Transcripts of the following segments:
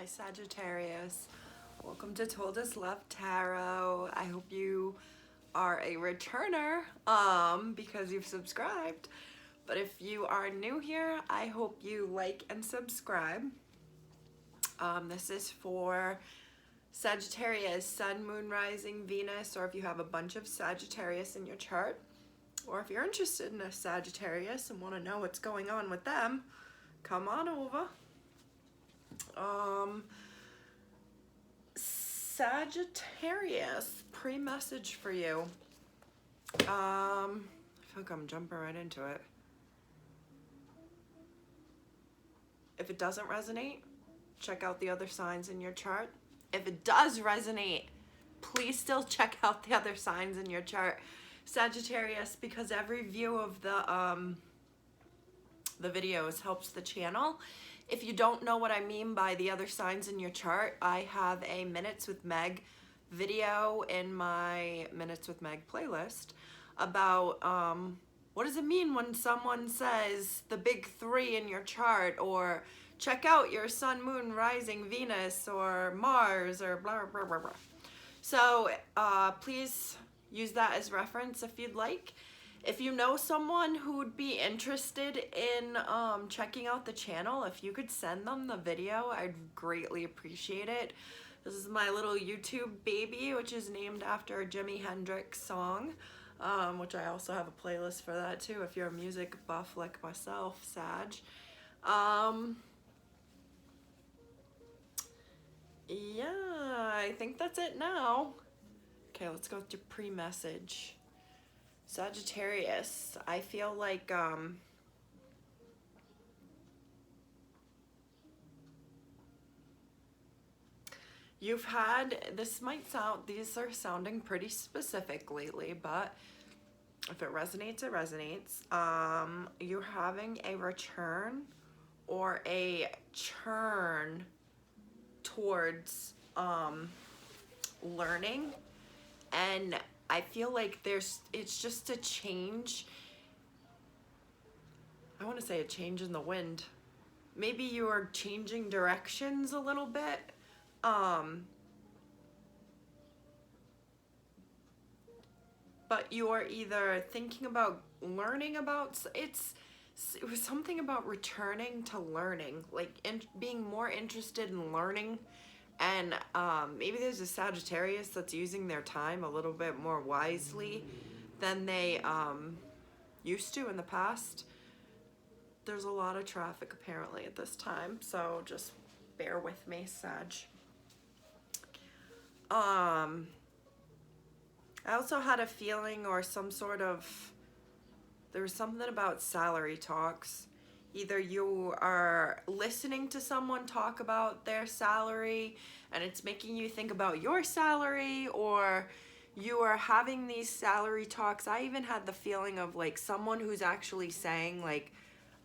Hi Sagittarius, welcome to Told Us Love Tarot. I hope you are a returner because you've subscribed. But if you are new here, I hope you like and subscribe. This is for Sagittarius, Sun, Moon, Rising, Venus, or if you have a bunch of Sagittarius in your chart, or if you're interested in a Sagittarius and want to know what's going on with them, come on over. Sagittarius, pre-message for you. I feel like I'm jumping right into it. If it doesn't resonate, check out the other signs in your chart. If it does resonate, please still check out the other signs in your chart, Sagittarius, because every view of the videos helps the channel. If you don't know what I mean by the other signs in your chart, I have a Minutes with Meg video in my Minutes with Meg playlist about what does it mean when someone says the big three in your chart, or check out your Sun, Moon, Rising, Venus, or Mars, or blah, blah, blah, blah. So please use that as reference if you'd like. If you know someone who would be interested in checking out the channel, if you could send them the video, I'd greatly appreciate it. This is my little YouTube baby, which is named after a Jimi Hendrix song, which I also have a playlist for that too, if you're a music buff like myself, Sag. Yeah, I think that's it now. Okay, let's go to pre-message. Sagittarius, I feel like you've had, this might sound, these are sounding pretty specific lately, but if it resonates, it resonates. You're having a return or a churn towards learning, and I feel like it's just a change. I want to say a change in the wind. Maybe you are changing directions a little bit. But you are either thinking about learning about, it was something about returning to learning, like being more interested in learning. And maybe there's a Sagittarius that's using their time a little bit more wisely than they used to in the past. There's a lot of traffic apparently at this time, so just bear with me, Sag. I also had a feeling, or some sort of, there was something about salary talks. Either you are listening to someone talk about their salary and it's making you think about your salary, or you are having these salary talks. I even had the feeling of like someone who's actually saying like,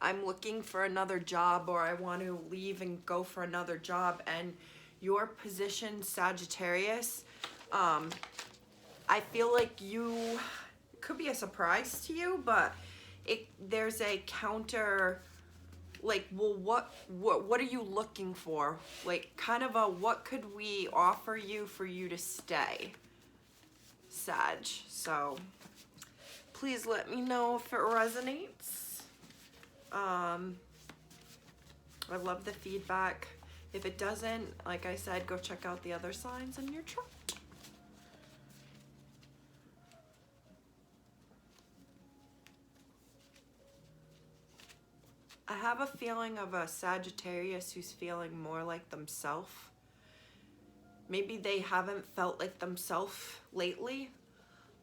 I'm looking for another job, or I want to leave and go for another job, and your position, Sagittarius, I feel like it could be a surprise to you, but there's a counter, like, well, what are you looking for? Like, kind of a, what could we offer you for you to stay, Sag? So please let me know if it resonates. I love the feedback. If it doesn't, like I said, go check out the other signs in your chart. I have a feeling of a Sagittarius who's feeling more like themselves. Maybe they haven't felt like themselves lately.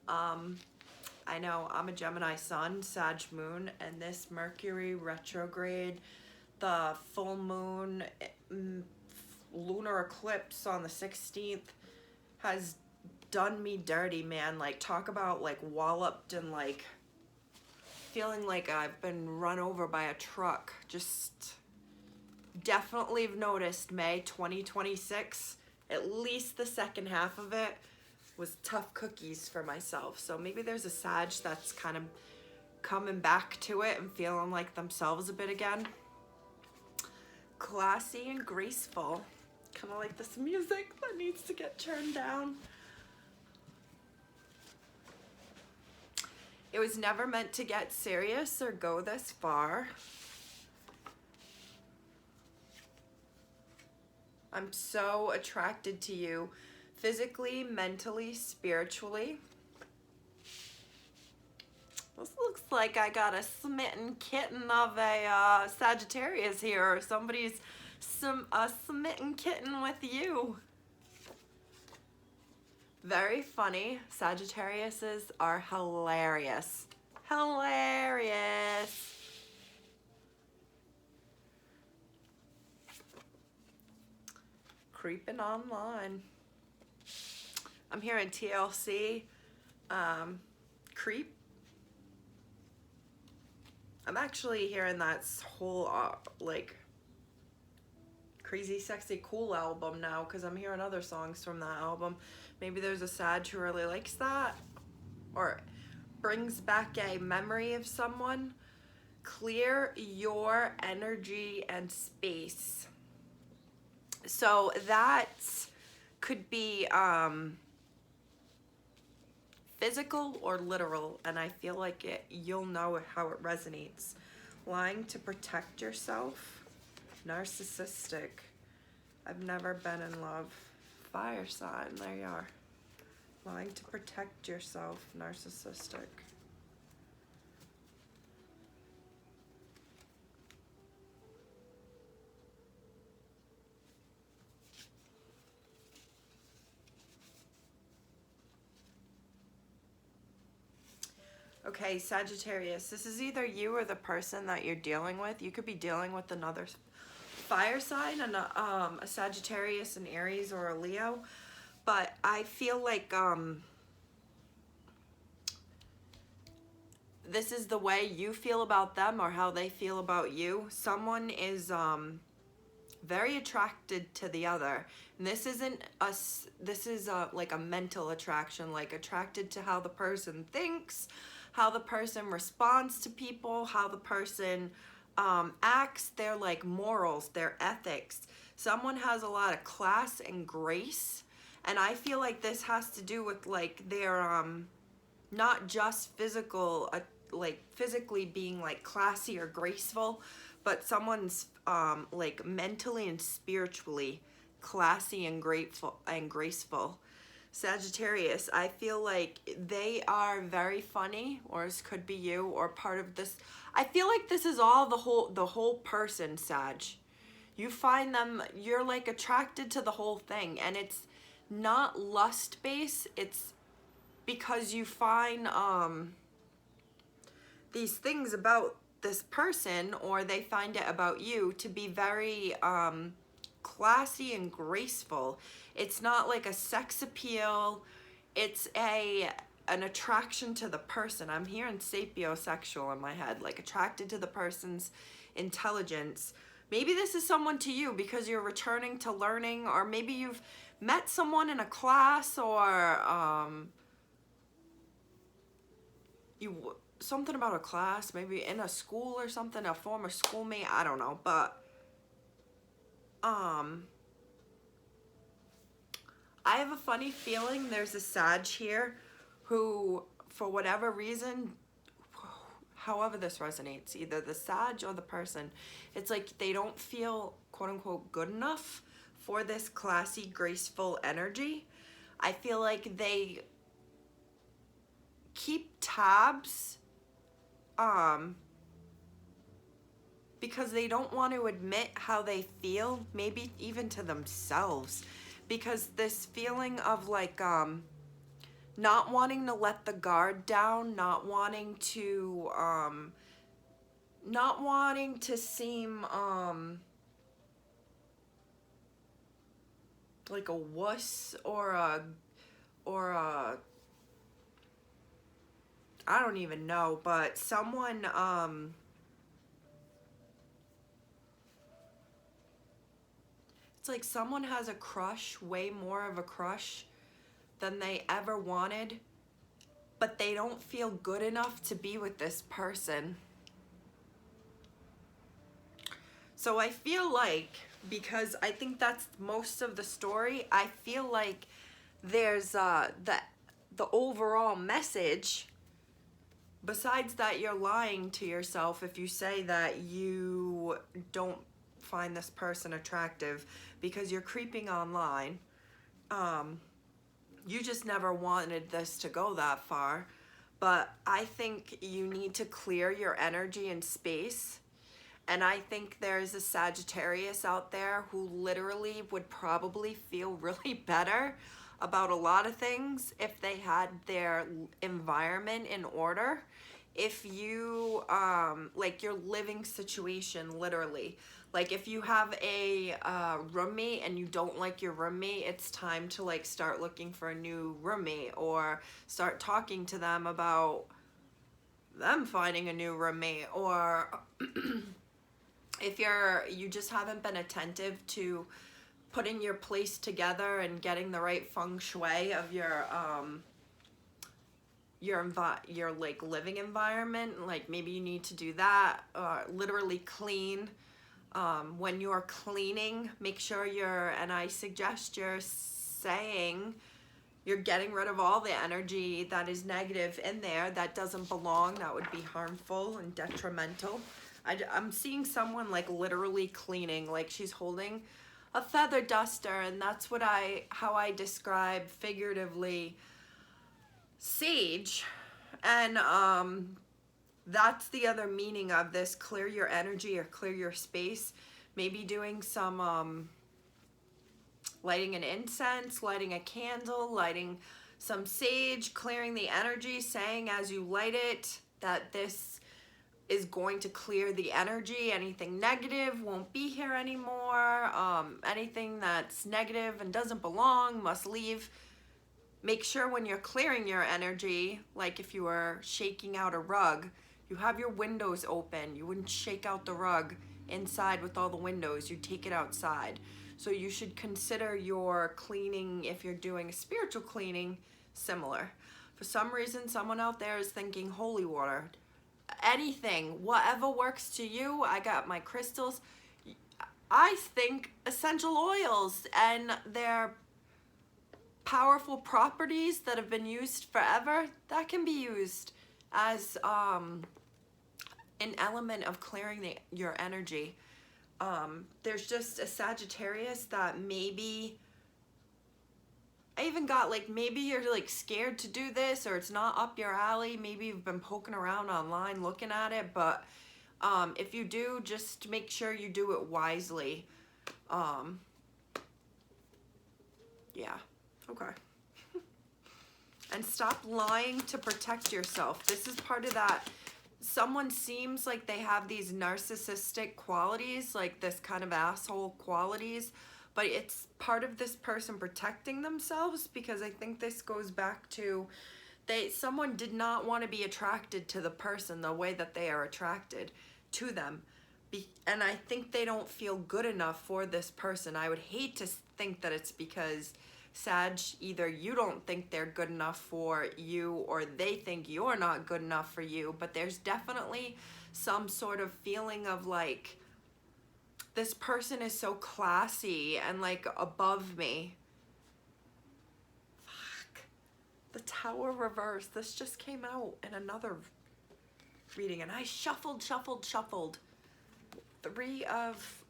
I know I'm a Gemini Sun, Sag Moon, and this Mercury retrograde, the full moon, lunar eclipse on the 16th has done me dirty, man. Like, talk about like walloped and like feeling like I've been run over by a truck. Just definitely have noticed May 2026, at least the second half of it, was tough cookies for myself. So maybe there's a Sag that's kind of coming back to it and feeling like themselves a bit again. Classy and graceful. Kind of like this music that needs to get turned down. It was never meant to get serious or go this far. I'm so attracted to you physically, mentally, spiritually. This looks like I got a smitten kitten of a Sagittarius here, or somebody's a smitten kitten with you. Very funny. Sagittariuses are hilarious. Hilarious. Creeping online. I'm hearing TLC. Creep. I'm actually hearing that whole like Crazy Sexy Cool album now, because I'm hearing other songs from that album. Maybe there's a Sag who really likes that, or brings back a memory of someone. Clear your energy and space. So that could be physical or literal, and I feel like you'll know how it resonates. Lying to protect yourself. Narcissistic. I've never been in love. Fire sign, there you are. Lying to protect yourself. Narcissistic. Okay, Sagittarius, this is either you or the person that you're dealing with. You could be dealing with another fire sign, and a Sagittarius, an Aries, or a Leo. But I feel like this is the way you feel about them or how they feel about you. Someone is very attracted to the other. And this isn't us. This is like a mental attraction, like attracted to how the person thinks, how the person responds to people, how the person acts, their like morals, their ethics. Someone has a lot of class and grace, and I feel like this has to do with like their not just physical, like physically being like classy or graceful, but someone's like mentally and spiritually classy and graceful. Sagittarius, I feel like they are very funny, or this could be you, or part of this. I feel like this is all the whole person, Sag. You find them, you're like attracted to the whole thing, and it's not lust based. It's because you find these things about this person, or they find it about you, to be very classy and graceful. It's not like a sex appeal. It's an attraction to the person. I'm hearing sapiosexual in my head, like attracted to the person's intelligence. Maybe this is someone to you because you're returning to learning, or maybe you've met someone in a class, or something about a class, maybe in a school or something, a former schoolmate, I don't know, but I have a funny feeling there's a Sag here who, for whatever reason, however this resonates, either the Sag or the person, it's like they don't feel quote unquote good enough for this classy, graceful energy. I feel like they keep tabs because they don't want to admit how they feel, maybe even to themselves, because this feeling of like not wanting to let the guard down, not wanting to seem like a wuss, or a I don't even know, but someone it's like someone has a crush, way more of a crush than they ever wanted, but they don't feel good enough to be with this person. So I feel like because I think that's most of the story. I feel like there's the overall message. Besides that, you're lying to yourself if you say that you don't find this person attractive because you're creeping online. You just never wanted this to go that far. But I think you need to clear your energy and space. And I think there's a Sagittarius out there who literally would probably feel really better about a lot of things if they had their environment in order. If you, like your living situation, literally. Like if you have a roommate and you don't like your roommate, it's time to like start looking for a new roommate, or start talking to them about them finding a new roommate. Or if you just haven't been attentive to putting your place together and getting the right feng shui of your like living environment, like maybe you need to do that. Literally clean. When you're cleaning, make sure and I suggest you're saying you're getting rid of all the energy that is negative in there, that doesn't belong, that would be harmful and detrimental. I'm seeing someone like literally cleaning, like she's holding a feather duster, and that's how I describe figuratively sage. And that's the other meaning of this: clear your energy or clear your space. Maybe doing some lighting an incense, lighting a candle, lighting some sage, clearing the energy, saying as you light it that this is going to clear the energy. Anything negative won't be here anymore. Anything that's negative and doesn't belong must leave. Make sure when you're clearing your energy, like if you were shaking out a rug, you have your windows open. You wouldn't shake out the rug inside with all the windows. You take it outside. So you should consider your cleaning, if you're doing a spiritual cleaning, similar. For some reason, someone out there is thinking holy water. Anything, whatever works to you. I got my crystals. I think essential oils and their powerful properties that have been used forever, that can be used as an element of clearing your energy. There's just a Sagittarius that maybe, I even got like, maybe you're like scared to do this, or it's not up your alley. Maybe you've been poking around online looking at it, but if you do, just make sure you do it wisely. Yeah, okay. And stop lying to protect yourself. This is part of that. Someone seems like they have these narcissistic qualities, like this kind of asshole qualities, but it's part of this person protecting themselves, because I think this goes back to someone did not want to be attracted to the person the way that they are attracted to them. And I think they don't feel good enough for this person. I would hate to think that it's because Sag, either you don't think they're good enough for you, or they think you're not good enough for you, but there's definitely some sort of feeling of like, this person is so classy and like above me. Fuck. The Tower reverse. This just came out in another reading, and I shuffled. 3 of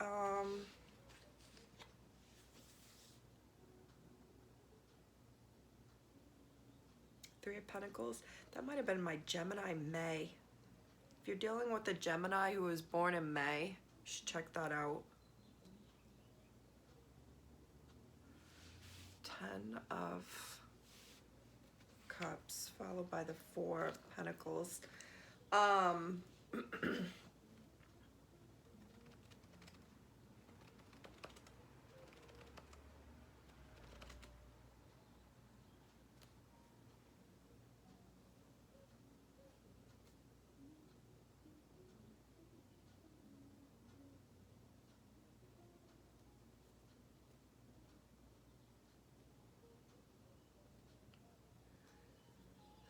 Three of Pentacles. That might have been my Gemini May. If you're dealing with a Gemini who was born in May, you should check that out. 10 of Cups, followed by the 4 of Pentacles.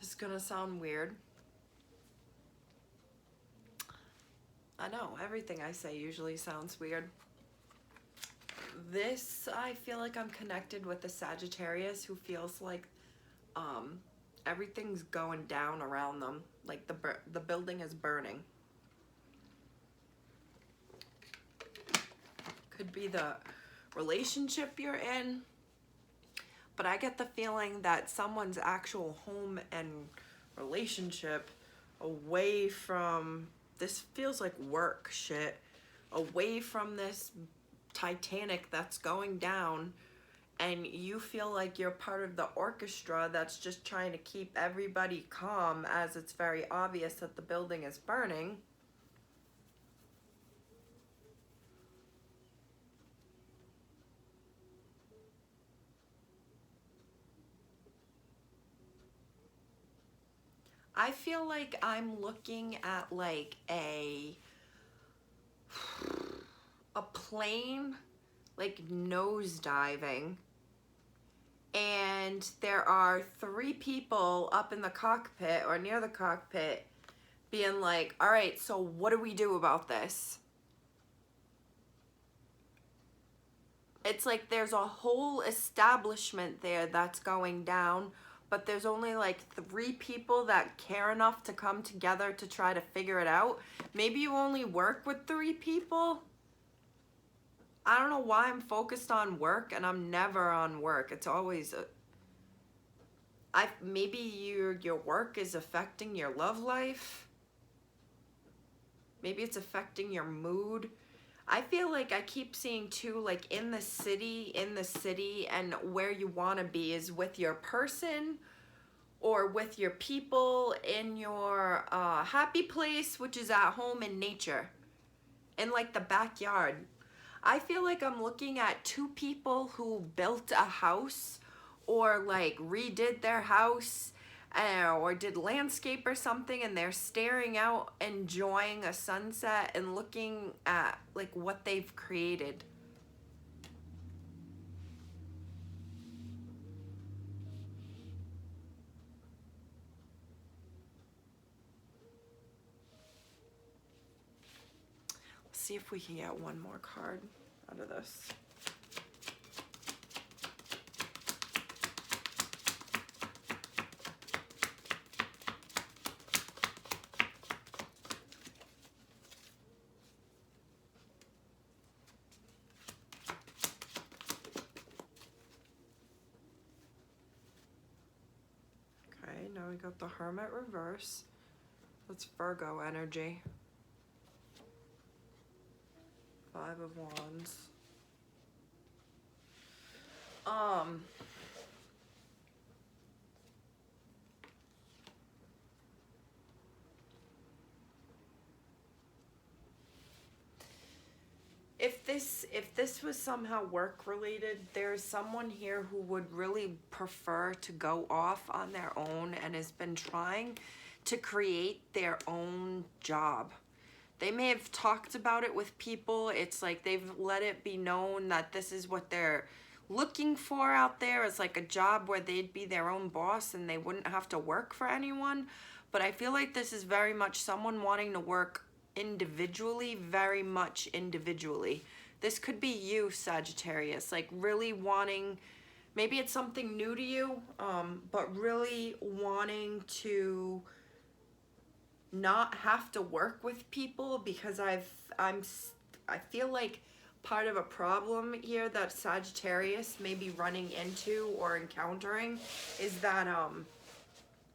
This is gonna sound weird. I know, everything I say usually sounds weird. This, I feel like I'm connected with a Sagittarius who feels like everything's going down around them. Like the building is burning. Could be the relationship you're in. But I get the feeling that someone's actual home and relationship away from, this feels like work shit, away from this Titanic that's going down, and you feel like you're part of the orchestra that's just trying to keep everybody calm as it's very obvious that the building is burning. I feel like I'm looking at like a plane like nose diving, and there are 3 people up in the cockpit or near the cockpit being like, all right, so what do we do about this? It's like there's a whole establishment there that's going down, but there's only like 3 people that care enough to come together to try to figure it out. Maybe you only work with 3 people. I don't know why I'm focused on work, and I'm never on work. It's always maybe your work is affecting your love life. Maybe it's affecting your mood. I feel like I keep seeing too, like in the city, and where you want to be is with your person or with your people in your happy place, which is at home in nature, in like the backyard. I feel like I'm looking at 2 people who built a house or like redid their house or did landscape or something, and they're staring out, enjoying a sunset and looking at like what they've created. Let's see if we can get one more card out of this. Okay, now we got the Hermit reverse. That's Virgo energy. 5 of Wands. If this was somehow work related, there's someone here who would really prefer to go off on their own and has been trying to create their own job. They may have talked about it with people. It's like they've let it be known that this is what they're looking for out there. It's like a job where they'd be their own boss and they wouldn't have to work for anyone. But I feel like this is very much someone wanting to work individually, very much individually. This could be you, Sagittarius, like really wanting, maybe it's something new to you, but really wanting to not have to work with people, because I feel like part of a problem here that Sagittarius may be running into or encountering is that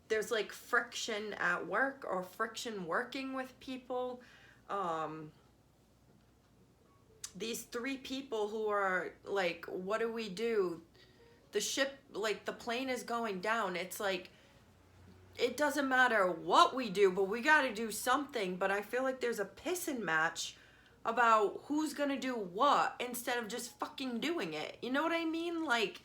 there's like friction at work or friction working with people. These 3 people who are like, what do we do? The ship, like the plane is going down. It's like, it doesn't matter what we do, but we got to do something. But I feel like there's a pissing match about who's going to do what instead of just fucking doing it. You know what I mean? Like,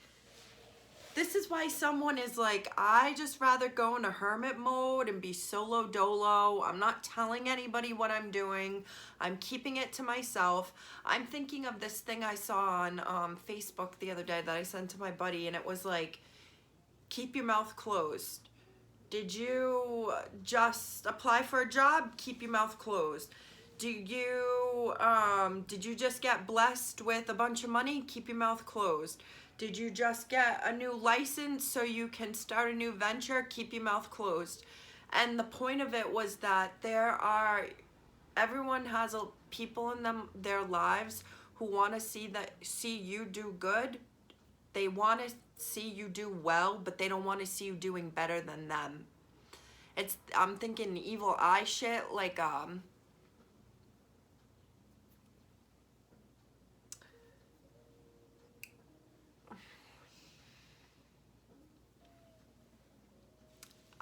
this is why someone is like, I just rather go into hermit mode and be solo dolo. I'm not telling anybody what I'm doing. I'm keeping it to myself. I'm thinking of this thing I saw on Facebook the other day that I sent to my buddy, and it was like, keep your mouth closed. Did you just apply for a job? Keep your mouth closed. Did you just get blessed with a bunch of money? Keep your mouth closed. Did you just get a new license so you can start a new venture? Keep your mouth closed. And the point of it was that everyone has people in their lives who want to see you do good. They want to see you do well, but they don't want to see you doing better than them. I'm thinking evil eye shit, like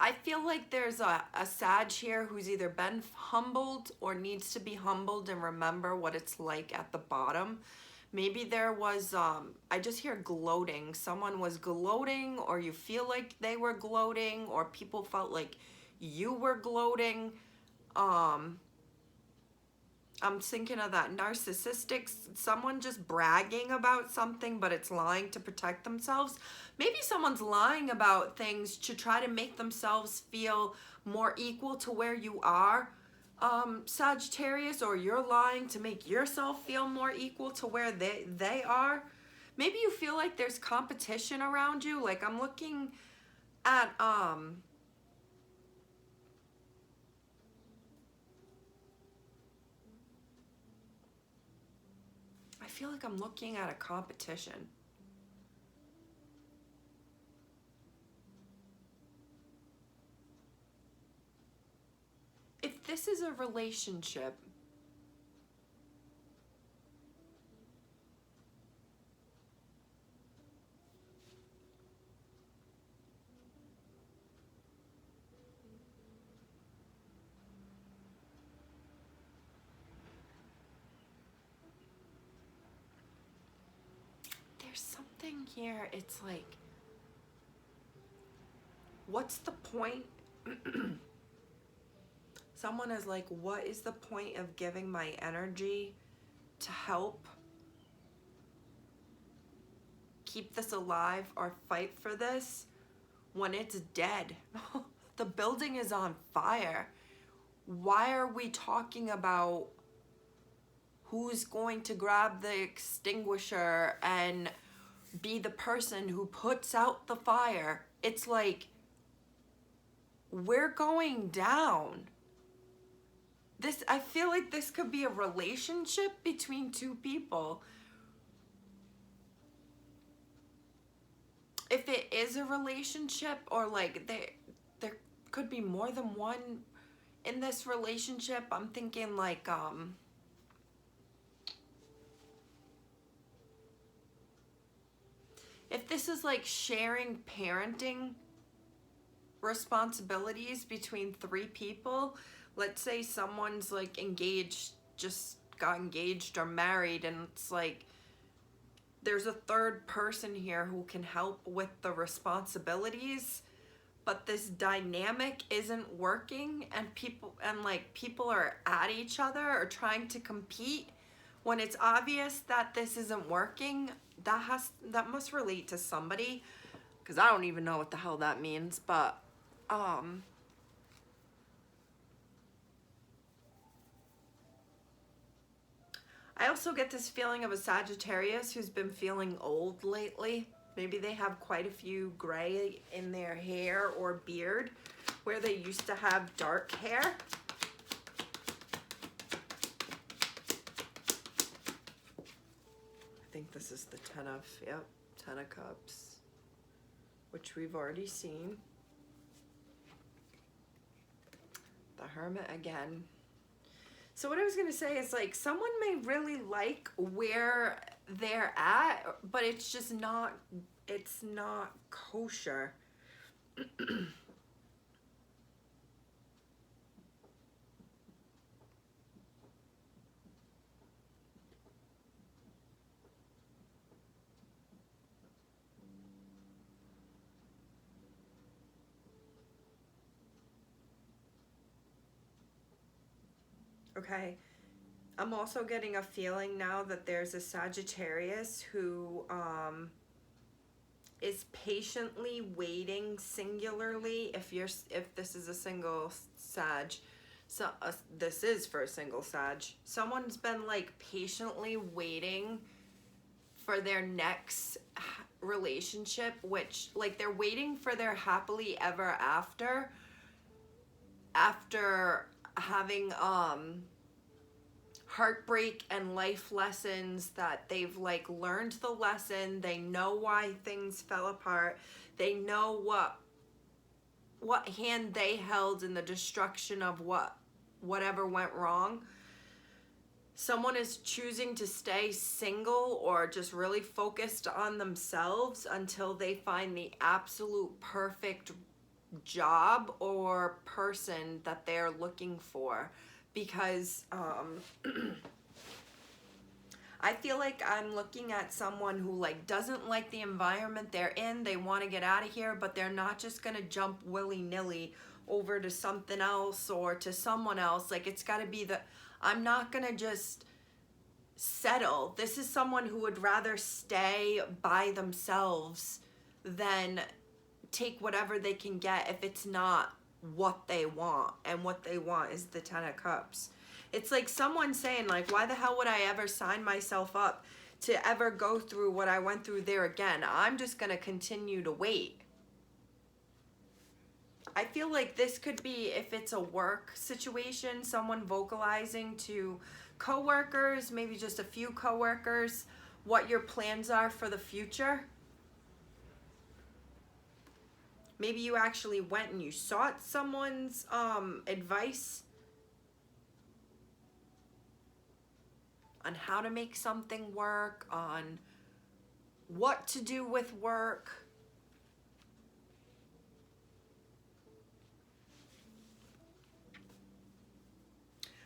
I feel like there's a Sag here who's either been humbled or needs to be humbled and remember what it's like at the bottom. Maybe there was, I just hear gloating. Someone was gloating, or you feel like they were gloating, or people felt like you were gloating. I'm thinking of that narcissistic, someone just bragging about something, but it's lying to protect themselves. Maybe someone's lying about things to try to make themselves feel more equal to where you are, Sagittarius, or you're lying to make yourself feel more equal to where they are. Maybe you feel like there's competition around you. Like I'm looking at, I feel like I'm looking at a competition. If this is a relationship, there's something here. It's like, what's the point? Someone is like, what is the point of giving my energy to help keep this alive or fight for this when it's dead? The building is on fire. Why are we talking about who's going to grab the extinguisher and be the person who puts out the fire? It's like, we're going down. I feel like this could be a relationship between two people. If it is a relationship, or like there could be more than one in this relationship, I'm thinking like if this is like sharing parenting responsibilities between three people, let's say someone's like engaged, just got engaged or married, and it's like there's a third person here who can help with the responsibilities, but this dynamic isn't working, and people are at each other or trying to compete when it's obvious that this isn't working. That must relate to somebody, because I don't even know what the hell that means, but I also get this feeling of a Sagittarius who's been feeling old lately. Maybe they have quite a few gray in their hair or beard where they used to have dark hair. I think this is the Ten of Cups, which we've already seen. The Hermit again. So what I was gonna say is, like, someone may really like where they're at, but it's just not, it's not kosher. Okay, I'm also getting a feeling now that there's a Sagittarius who is patiently waiting singularly, if this is a single Sag, So this is for a single Sag. Someone's been like patiently waiting for their next relationship, which like they're waiting for their happily ever after having heartbreak and life lessons that they've like learned the lesson. They know why things fell apart. They know what hand they held in the destruction of whatever went wrong. Someone is choosing to stay single or just really focused on themselves until they find the absolute perfect job or person that they're looking for. Because I feel like I'm looking at someone who like doesn't like the environment they're in. They want to get out of here, but they're not just gonna jump willy-nilly over to something else or to someone else. Like it's gotta be I'm not gonna just settle. This is someone who would rather stay by themselves than take whatever they can get if it's not what they want, and what they want is the 10 of Cups. It's like someone saying like, why the hell would I ever sign myself up to ever go through what I went through there again? I'm just gonna continue to wait. I feel like this could be, if it's a work situation, someone vocalizing to coworkers, maybe just a few coworkers, what your plans are for the future. Maybe you actually went and you sought someone's advice on how to make something work, on what to do with work.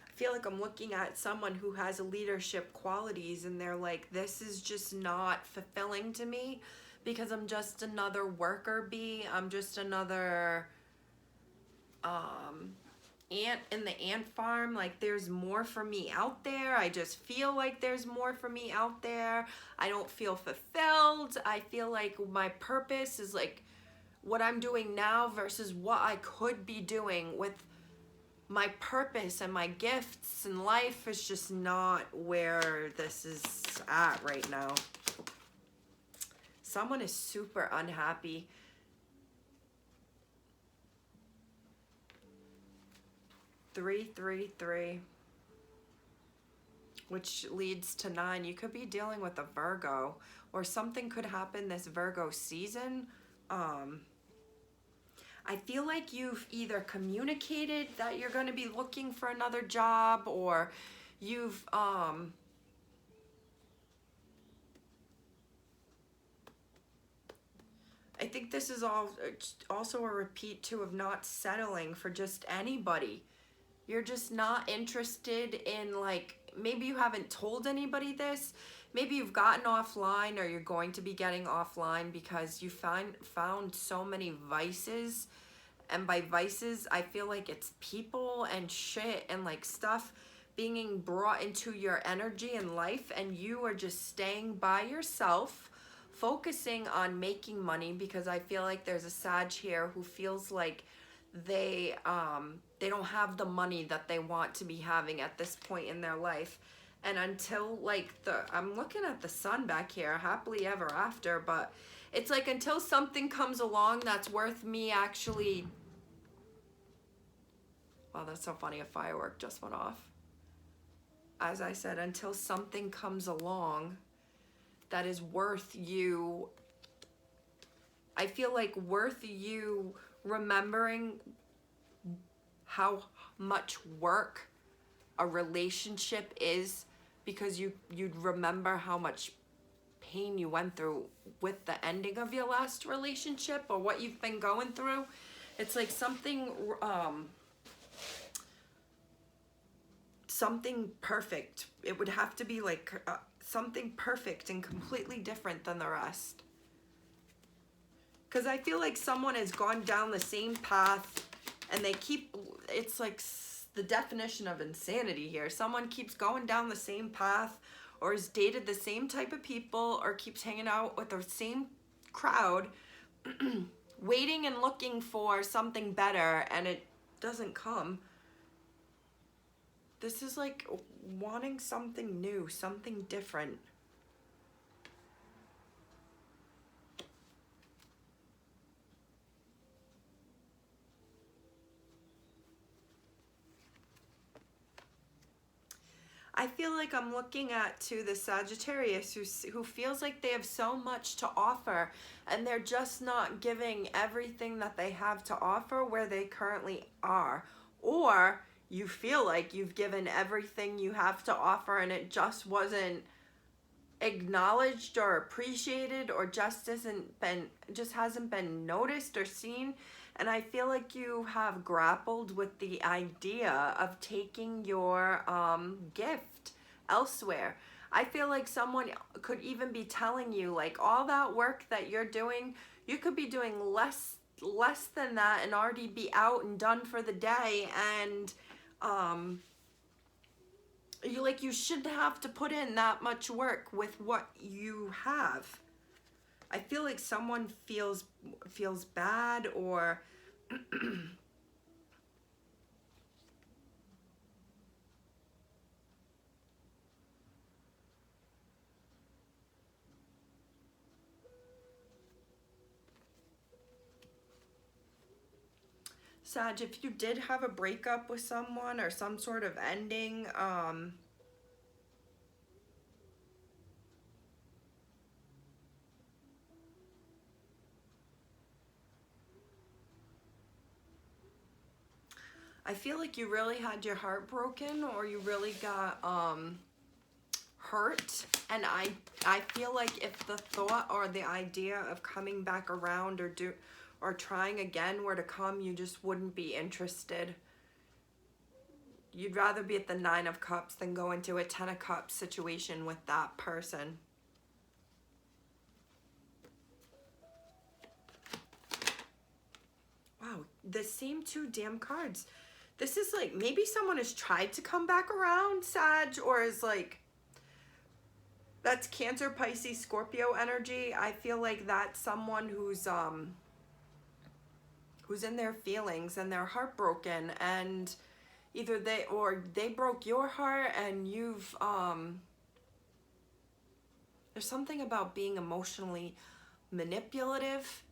I feel like I'm looking at someone who has leadership qualities and they're like, this is just not fulfilling to me because I'm just another worker bee. I'm just another ant in the ant farm. Like there's more for me out there. I just feel like there's more for me out there. I don't feel fulfilled. I feel like my purpose is like what I'm doing now versus what I could be doing with my purpose, and my gifts in life is just not where this is at right now. Someone is super unhappy. Three, three, three, which leads to 9. You could be dealing with a Virgo, or something could happen this Virgo season. I feel like you've either communicated that you're going to be looking for another job, or you've I think this is also a repeat too of not settling for just anybody. You're just not interested in, like, maybe you haven't told anybody this. Maybe you've gotten offline, or you're going to be getting offline because you found so many vices. And by vices, I feel like it's people and shit and like stuff being brought into your energy and life, and you are just staying by yourself, focusing on making money, because I feel like there's a Sag here who feels like they don't have the money that they want to be having at this point in their life. And until like I'm looking at the Sun back here, happily ever after, but it's like until something comes along that's worth me actually. Wow, that's so funny, a firework just went off. As I said, until something comes along that is worth you, I feel like worth you remembering how much work a relationship is, because you'd remember how much pain you went through with the ending of your last relationship, or what you've been going through. It's like something perfect. It would have to be like something perfect and completely different than the rest. Because I feel like someone has gone down the same path, and it's like the definition of insanity here. Someone keeps going down the same path, or has dated the same type of people, or keeps hanging out with the same crowd, waiting and looking for something better, and it doesn't come. This is like wanting something new, something different. I feel like I'm looking at to the Sagittarius who feels like they have so much to offer and they're just not giving everything that they have to offer where they currently are. Or you feel like you've given everything you have to offer and it just wasn't acknowledged or appreciated, or just hasn't been noticed or seen. And I feel like you have grappled with the idea of taking your gift elsewhere. I feel like someone could even be telling you, like, all that work that you're doing, you could be doing less than that and already be out and done for the day. And you shouldn't have to put in that much work with what you have. I feel like someone feels bad, or Sag, if you did have a breakup with someone or some sort of ending, I feel like you really had your heart broken, or you really got hurt. And I feel like if the thought or the idea of coming back around or trying again were to come, you just wouldn't be interested. You'd rather be at the 9 of Cups than go into a 10 of Cups situation with that person. Wow, the same 2 damn cards. This is like, maybe someone has tried to come back around, Sag, or is like, that's Cancer, Pisces, Scorpio energy. I feel like that's someone who's in their feelings and they're heartbroken, and either they broke your heart and you've there's something about being emotionally manipulative.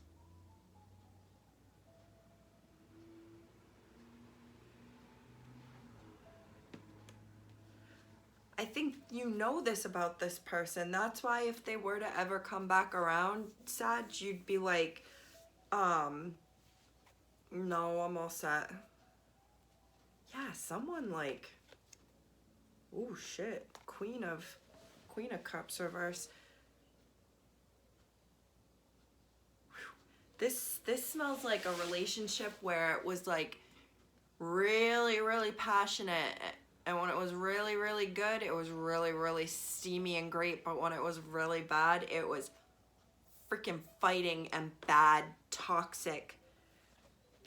I think you know this about this person. That's why if they were to ever come back around, Sag, you'd be like, no, I'm all set. Yeah, someone like, oh shit, Queen of Cups reverse. This smells like a relationship where it was like really, really passionate, and when it was really, really good, it was really, really steamy and great. But when it was really bad, it was freaking fighting and bad, toxic.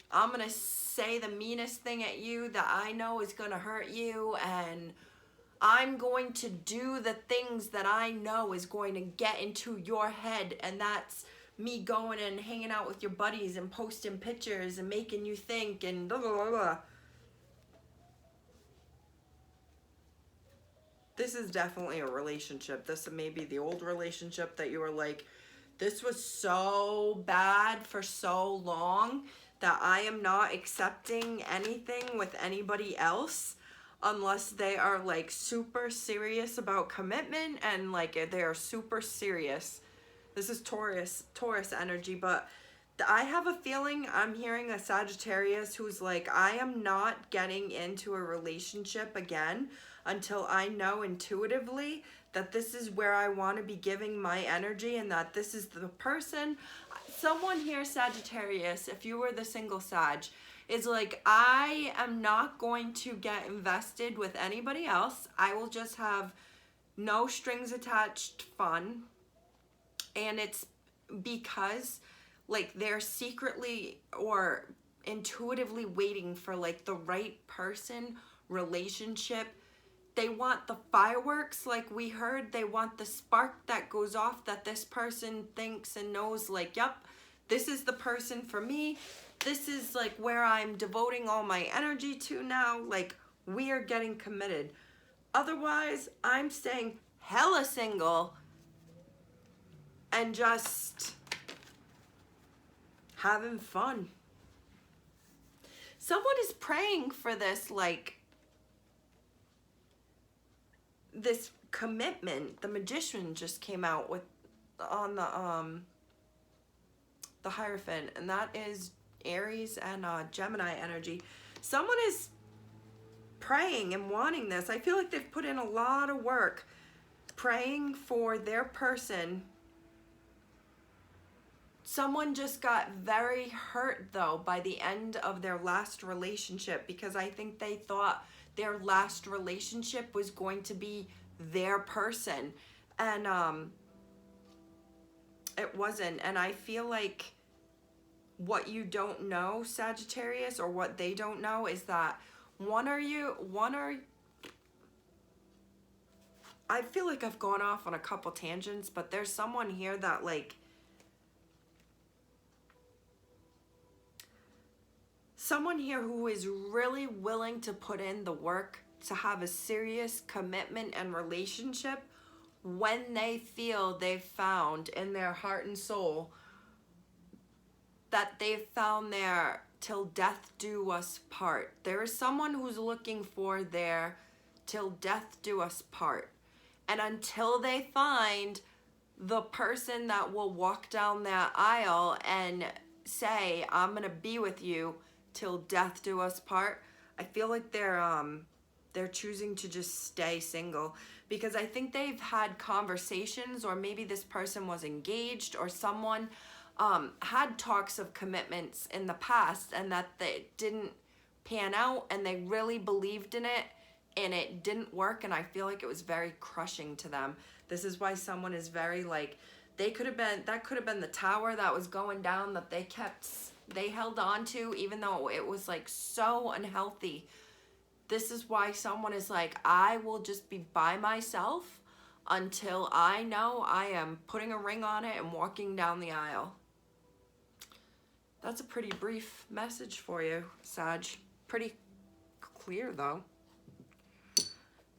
I'm gonna say the meanest thing at you that I know is gonna hurt you, and I'm going to do the things that I know is going to get into your head, and that's me going and hanging out with your buddies and posting pictures and making you think and blah, blah, blah, blah. This is definitely a relationship. This may be the old relationship that you were like, this was so bad for so long that I am not accepting anything with anybody else unless they are like super serious about commitment, and like they are super serious. This is Taurus energy, but I have a feeling I'm hearing a Sagittarius who's like, I am not getting into a relationship again until I know intuitively that this is where I want to be giving my energy, and that this is the person. Someone here, Sagittarius, if you were the single Sag, is like, I am not going to get invested with anybody else. I will just have no strings attached fun. And it's because like they're secretly or intuitively waiting for like the right person, relationship. They want the fireworks, like we heard. They want the spark that goes off, that this person thinks and knows like, yep, this is the person for me. This is like where I'm devoting all my energy to now. Like, We are getting committed. Otherwise, I'm staying hella single and just having fun. Someone is praying for this, like, this commitment. The Magician just came out with on the Hierophant, and that is Aries and Gemini energy. Someone is praying and wanting this. I feel like they've put in a lot of work praying for their person. Someone just got very hurt though by the end of their last relationship, because I think they thought their last relationship was going to be their person, and it wasn't. And I feel like what you don't know, Sagittarius, or what they don't know, is that I feel like I've gone off on a couple tangents, but there's someone here that, like, someone here who is really willing to put in the work to have a serious commitment and relationship when they feel they've found in their heart and soul that they've found their till death do us part. There is someone who's looking for their till death do us part. And until they find the person that will walk down that aisle and say, I'm gonna be with you till death do us part, I feel like they're choosing to just stay single, because I think they've had conversations, or maybe this person was engaged, or someone had talks of commitments in the past, and that they didn't pan out, and they really believed in it, and it didn't work, and I feel like it was very crushing to them. This is why someone is very, like, that could have been the tower that was going down that they held on to, even though it was, like, so unhealthy. This is why someone is like, I will just be by myself until I know I am putting a ring on it and walking down the aisle. That's a pretty brief message for you, Sag. Pretty clear, though.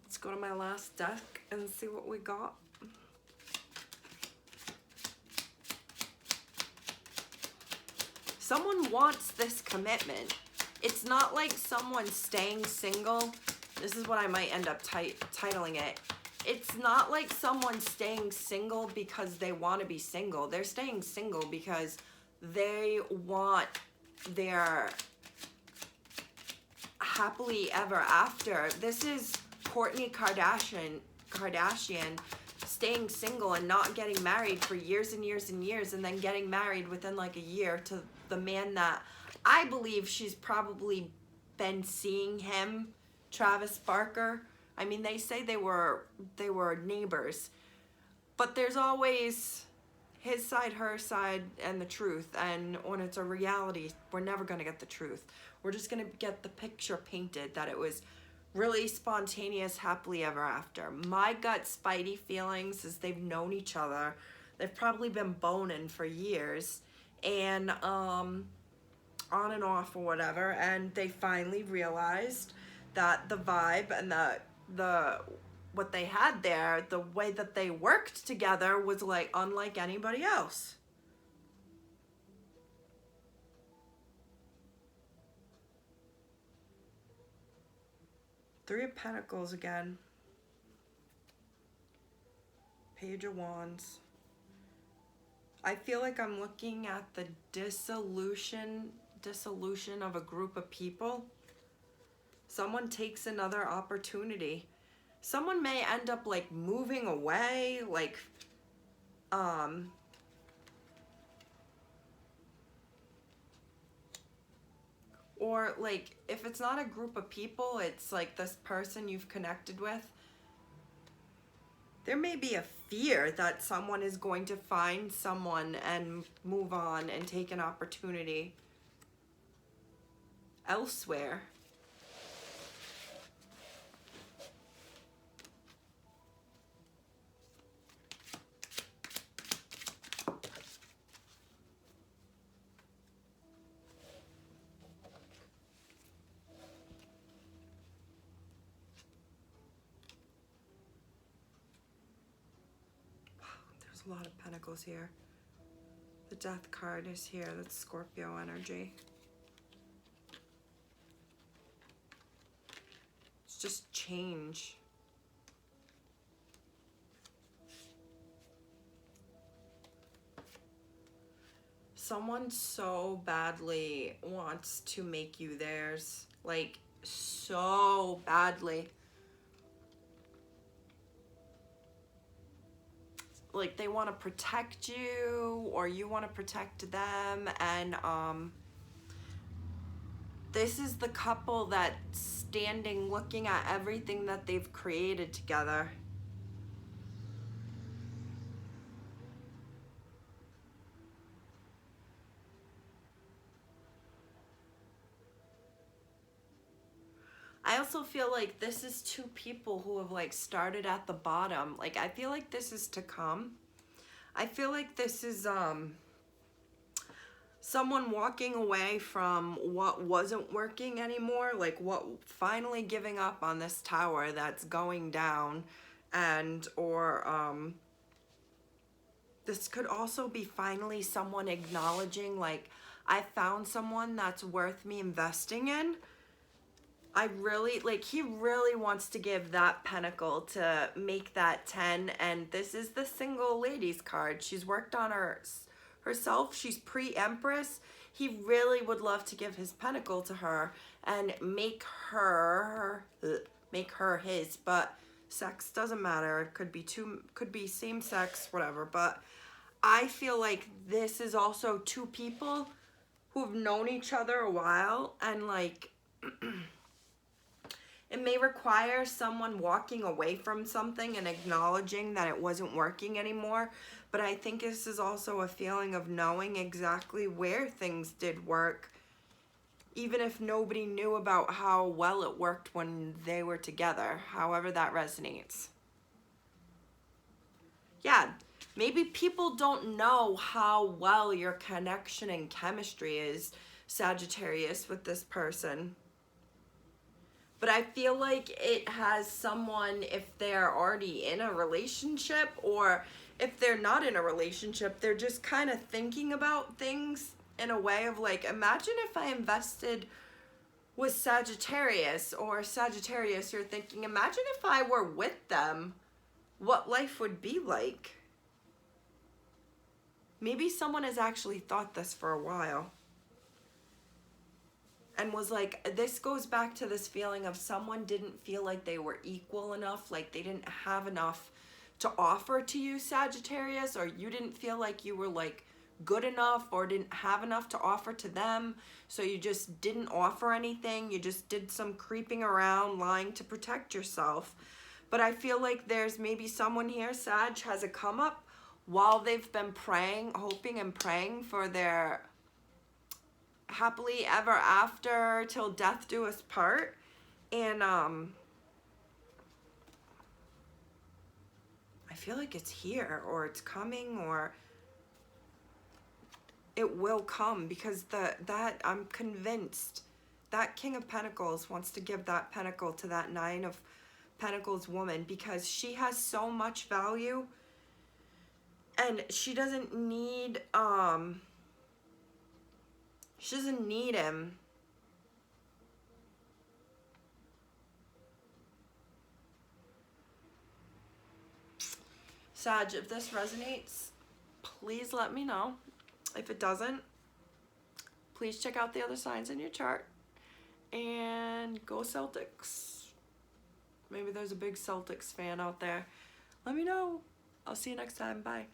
Let's go to my last deck and see what we got. Someone wants this commitment. It's not like someone staying single. This is what I might end up titling it. It's not like someone staying single because they want to be single. They're staying single because they want their happily ever after. This is Kourtney Kardashian staying single and not getting married for years and years and years, and then getting married within like a year to the man that I believe she's probably been seeing him, Travis Barker. I mean, they say they were neighbors, but there's always his side, her side, and the truth. And when it's a reality, we're never going to get the truth. We're just going to get the picture painted that it was really spontaneous, happily ever after. My gut spidey feelings is they've known each other. They've probably been boning for years, and on and off or whatever, and they finally realized that the vibe and the what they had there, the way that they worked together, was like unlike anybody else. Three of Pentacles again. Page of Wands. I feel like I'm looking at the dissolution of a group of people. Someone takes another opportunity. Someone may end up like moving away, like or like if it's not a group of people, it's like this person you've connected with. There may be a fear that someone is going to find someone and move on and take an opportunity elsewhere. a lot of pentacles here. The Death card is here. That's Scorpio energy. It's just change. Someone so badly wants to make you theirs. Like, so badly. Like, they want to protect you, or you want to protect them, and this is the couple that's standing looking at everything that they've created together. I also feel like this is two people who have like started at the bottom. Like, I feel like this is to come. I feel like this is someone walking away from what wasn't working anymore, like what finally giving up on this tower that's going down, and or this could also be finally someone acknowledging, like, I found someone that's worth me investing in. I really, like, he really wants to give that pentacle to make that 10, and this is the single ladies card. She's worked on herself. She's pre-empress. He really would love to give his pentacle to her and make her his, but sex doesn't matter. It could be same sex, whatever, but I feel like this is also two people who've known each other a while, and like it may require someone walking away from something and acknowledging that it wasn't working anymore. But I think this is also a feeling of knowing exactly where things did work, even if nobody knew about how well it worked when they were together, however that resonates. Yeah, maybe people don't know how well your connection and chemistry is, Sagittarius, with this person. But I feel like it has someone, if they're already in a relationship, or if they're not in a relationship, they're just kind of thinking about things in a way of like, imagine if I invested with Sagittarius, or Sagittarius, you're thinking, imagine if I were with them, what life would be like. Maybe someone has actually thought this for a while. And was like, this goes back to this feeling of someone didn't feel like they were equal enough, like they didn't have enough to offer to you, Sagittarius, or you didn't feel like you were like good enough or didn't have enough to offer to them, so you just didn't offer anything. You just did some creeping around, lying to protect yourself. But I feel like there's maybe someone here, Sag, has a come up while they've been praying, hoping and praying for their happily ever after till death do us part. And I feel like it's here, or it's coming, or it will come, because that I'm convinced that King of Pentacles wants to give that pentacle to that Nine of Pentacles woman, because she has so much value, and she doesn't need him. Sag, if this resonates, please let me know. If it doesn't, please check out the other signs in your chart. And go Celtics. Maybe there's a big Celtics fan out there. Let me know. I'll see you next time. Bye.